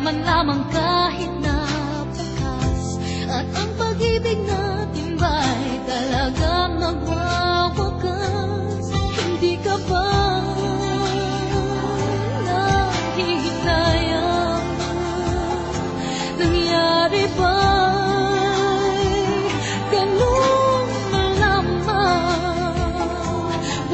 man lamang kahit na bukas. At ang pag-ibig natin ba'y talagang nagwawakas? Hindi ka ba nahihintayang nangyari ba'y ganun na lamang?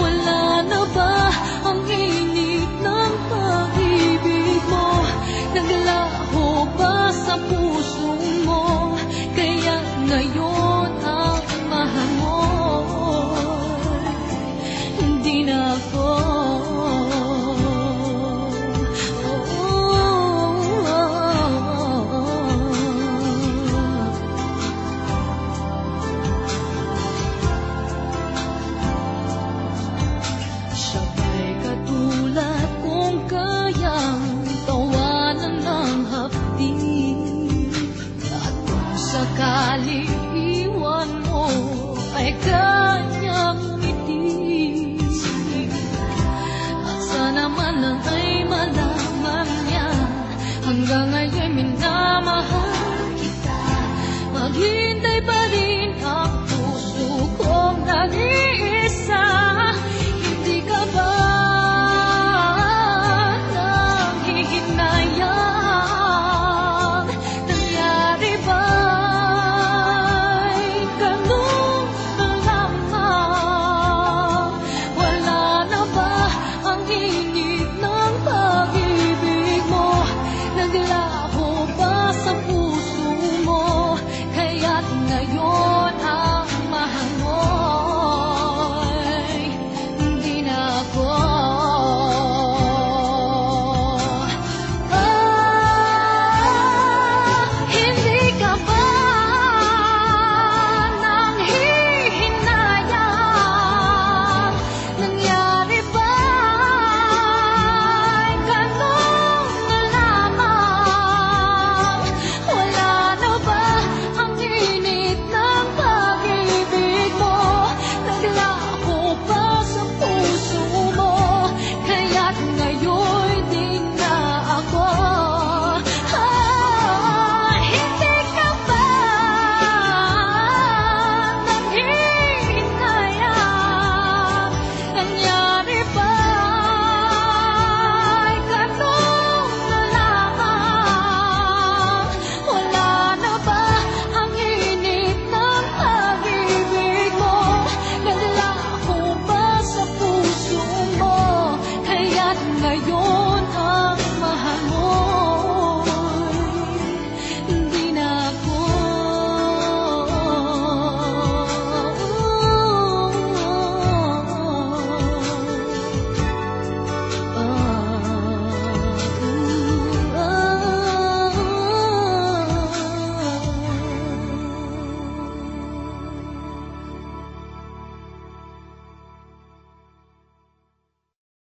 Wala na ba ang init ng pag-ibig mo? Naglaho ba sa puso mo? Kaya ngayon ang mahal mo hindi na ako. Sabay katulad kung kayang tawanan ng hapdi. At kung sakali iwan mo ay